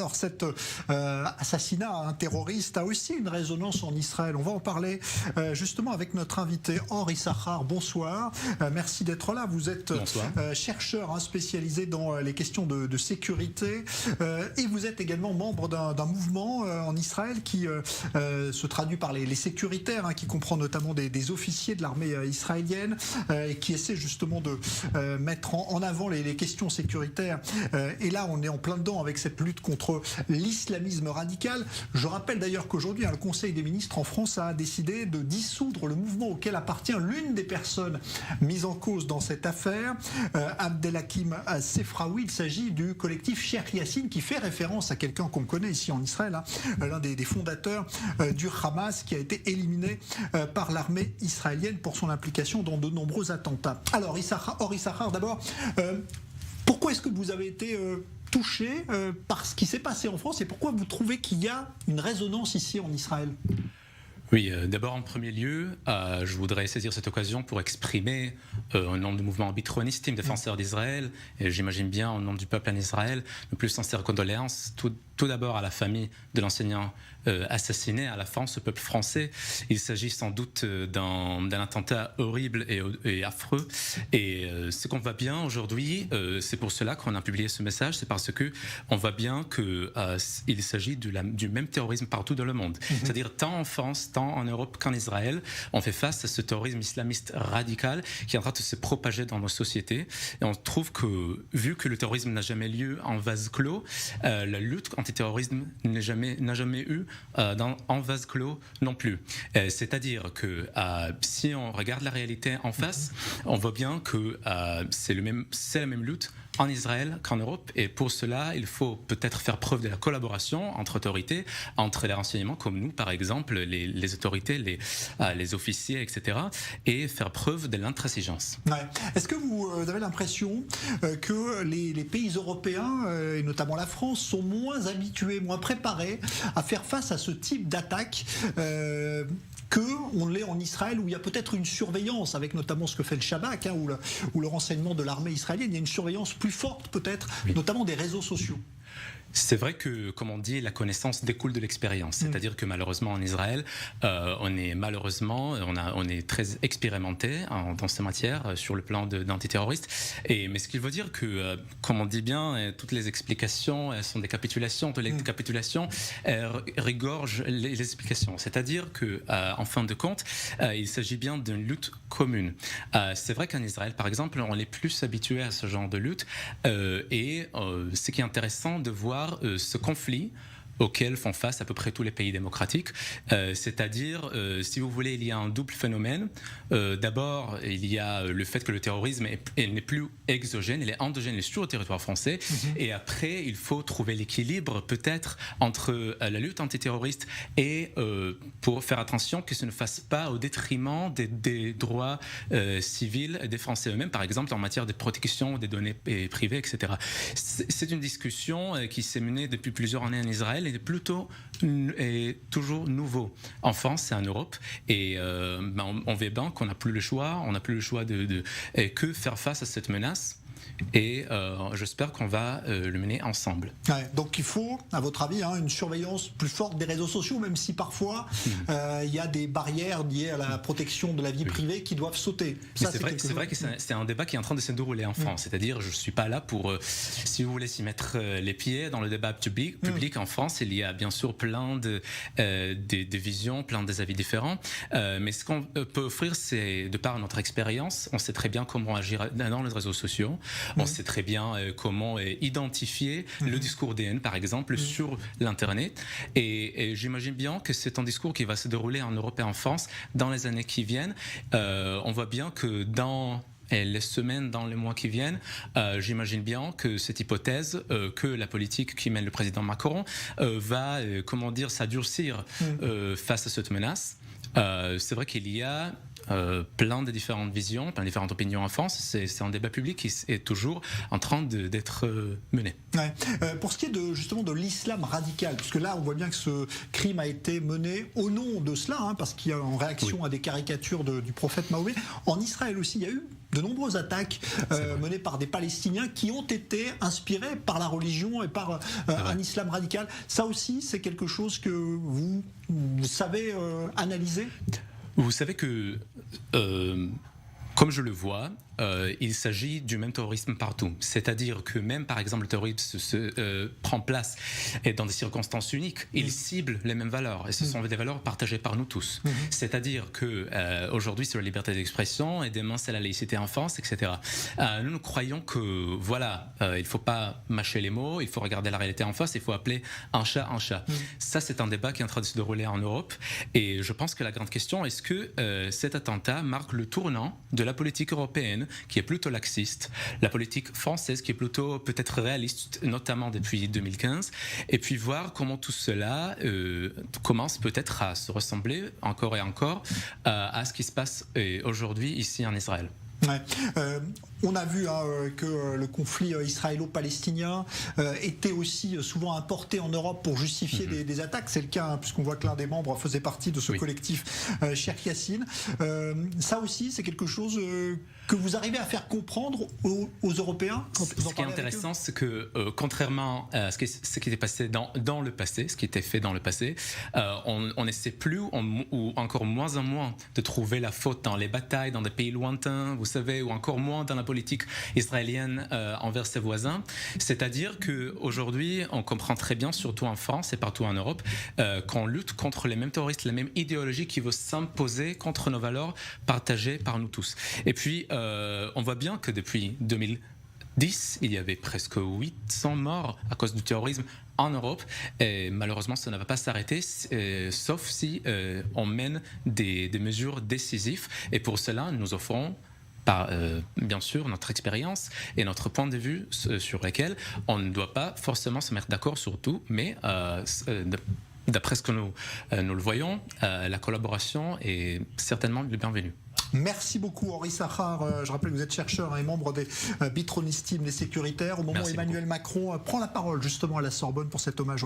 Alors, cet assassinat à un terroriste a aussi une résonance en Israël. On va en parler justement avec notre invité Or Issachar. Bonsoir, merci d'être là. Vous êtes chercheur spécialisé dans les questions de sécurité et vous êtes également membre d'un mouvement en Israël qui se traduit par les sécuritaires, qui comprend notamment des officiers de l'armée israélienne et qui essaie justement de mettre en avant les questions sécuritaires. Et là, on est en plein dedans avec cette lutte contre l'islamisme radical. Je rappelle d'ailleurs qu'aujourd'hui, le Conseil des ministres en France a décidé de dissoudre le mouvement auquel appartient l'une des personnes mises en cause dans cette affaire, Abdelhakim Sefraoui. Il s'agit du collectif Cheikh Yassine, qui fait référence à quelqu'un qu'on connaît ici en Israël, l'un des fondateurs du Hamas, qui a été éliminé par l'armée israélienne pour son implication dans de nombreux attentats. Alors, Or Issachar, d'abord, pourquoi est-ce que vous avez été touché par ce qui s'est passé en France et pourquoi vous trouvez qu'il y a une résonance ici en Israël ? Oui, d'abord en premier lieu, je voudrais saisir cette occasion pour exprimer au nom du mouvement Bitroniste, Team Défenseur d'Israël, et j'imagine bien au nom du peuple en Israël, nos plus sincères condoléances, tout d'abord à la famille de l'enseignant assassiné, à la France, au peuple français. Il s'agit sans doute d'un attentat horrible et affreux. Et ce qu'on voit bien aujourd'hui, c'est pour cela qu'on a publié ce message, c'est parce que on voit bien qu'il s'agit du même terrorisme partout dans le monde. C'est-à-dire tant en France, tant en Europe qu'en Israël, on fait face à ce terrorisme islamiste radical qui est en train de se propager dans nos sociétés. Et on trouve que, vu que le terrorisme n'a jamais lieu en vase clos, la lutte antiterrorisme n'a jamais eu en vase clos non plus. C'est-à-dire que si on regarde la réalité en face, on voit bien que c'est la même lutte en Israël qu'en Europe, et pour cela, il faut peut-être faire preuve de la collaboration entre autorités, entre les renseignements comme nous, par exemple, les autorités, les officiers, etc., et faire preuve de l'intransigeance. Ouais. Est-ce que vous avez l'impression que les pays européens, et notamment la France, sont moins habitués, moins préparés à faire face à ce type d'attaque qu'on l'est en Israël, où il y a peut-être une surveillance, avec notamment ce que fait le Shabak, ou le renseignement de l'armée israélienne, il y a une surveillance plus forte peut-être, notamment des réseaux sociaux. C'est vrai que, comme on dit, la connaissance découle de l'expérience. C'est-à-dire que malheureusement en Israël, on est très expérimenté dans ces matières sur le plan d'antiterroristes. Mais ce qui veut dire que, comme on dit bien, toutes les explications sont des capitulations. Toutes les capitulations rigorgent les explications. C'est-à-dire que, en fin de compte, il s'agit bien d'une lutte commune. C'est vrai qu'en Israël, par exemple, on est plus habitué à ce genre de lutte. Ce qui est intéressant de voir ce conflit auquel font face à peu près tous les pays démocratiques. C'est-à-dire, si vous voulez, il y a un double phénomène. D'abord, il y a le fait que le terrorisme n'est plus exogène, il est endogène, il est sur le territoire français. Et après, il faut trouver l'équilibre, peut-être, entre la lutte antiterroriste et pour faire attention que ce ne fasse pas au détriment des droits civils des Français eux-mêmes, par exemple, en matière de protection des données privées, etc. C'est une discussion qui s'est menée depuis plusieurs années en Israël, est toujours nouveau en France et en Europe, et on voit bien qu'on n'a plus le choix, que faire face à cette menace. Et j'espère qu'on va le mener ensemble. Ouais, donc il faut, à votre avis, une surveillance plus forte des réseaux sociaux, même si parfois il y a des barrières liées à la protection de la vie privée qui doivent sauter. Ça, c'est vrai que c'est un débat qui est en train de se dérouler en France. C'est-à-dire, je ne suis pas là pour, si vous voulez, s'y mettre les pieds dans le débat public. En France, il y a bien sûr plein de visions, plein des avis différents. Mais ce qu'on peut offrir, c'est, de par notre expérience, on sait très bien comment agir dans les réseaux sociaux. On sait très bien comment identifier le discours des haines, par exemple, sur l'Internet. Et j'imagine bien que c'est un discours qui va se dérouler en Europe et en France dans les années qui viennent. On voit bien que dans les semaines, dans les mois qui viennent, j'imagine bien que cette hypothèse que la politique qui mène le président Macron va, s'adoucir face à cette menace. C'est vrai qu'il y a plein de différentes visions, plein de différentes opinions en France. C'est un débat public qui est toujours en train d'être mené. Ouais. Pour ce qui est justement de l'islam radical, parce que là on voit bien que ce crime a été mené au nom de cela, hein, parce qu'il y a en réaction à des caricatures du prophète Mahomet. En Israël aussi, il y a eu de nombreuses attaques menées par des Palestiniens qui ont été inspirés par la religion et par un islam radical. Ça aussi, c'est quelque chose que vous savez analyser ? Vous savez que, comme je le vois, il s'agit du même terrorisme partout. C'est-à-dire que même, par exemple, le terrorisme prend place et dans des circonstances uniques, il cible les mêmes valeurs. Et ce sont des valeurs partagées par nous tous. C'est-à-dire qu'aujourd'hui, c'est la liberté d'expression et demain, c'est la laïcité en France, etc. Nous croyons que, voilà, il ne faut pas mâcher les mots, il faut regarder la réalité en face, il faut appeler un chat un chat. Ça, c'est un débat qui est en train de se dérouler en Europe. Et je pense que la grande question, est-ce que cet attentat marque le tournant de la politique européenne qui est plutôt laxiste, la politique française qui est plutôt peut-être réaliste, notamment depuis 2015, et puis voir comment tout cela commence peut-être à se ressembler encore et encore à ce qui se passe aujourd'hui ici en Israël. Ouais. On a vu que le conflit israélo-palestinien était aussi souvent importé en Europe pour justifier des attaques. C'est le cas, puisqu'on voit que l'un des membres faisait partie de ce collectif, Cheikh Yassine. Ça aussi, c'est quelque chose que vous arrivez à faire comprendre aux Européens. Ce qui est intéressant, c'est que contrairement à ce qui était passé dans le passé, ce qui était fait dans le passé, on n'essaie plus ou encore moins en moins de trouver la faute dans les batailles, dans des pays lointains, vous savez, ou encore moins dans la politique israélienne envers ses voisins. C'est-à-dire qu'aujourd'hui, on comprend très bien, surtout en France et partout en Europe, qu'on lutte contre les mêmes terroristes, la même idéologie qui veut s'imposer contre nos valeurs partagées par nous tous. Et puis, on voit bien que depuis 2010, il y avait presque 800 morts à cause du terrorisme en Europe, et malheureusement ça ne va pas s'arrêter, sauf si on mène des mesures décisives, et pour cela nous offrons bien sûr notre expérience et notre point de vue sur lesquels on ne doit pas forcément se mettre d'accord sur tout, mais d'après ce que nous le voyons, la collaboration est certainement le bienvenu. Merci beaucoup Henri Sahar. Je rappelle que vous êtes chercheur et membre des Bitronistes, les sécuritaires. Au moment où Emmanuel Macron prend la parole justement à la Sorbonne pour cet hommage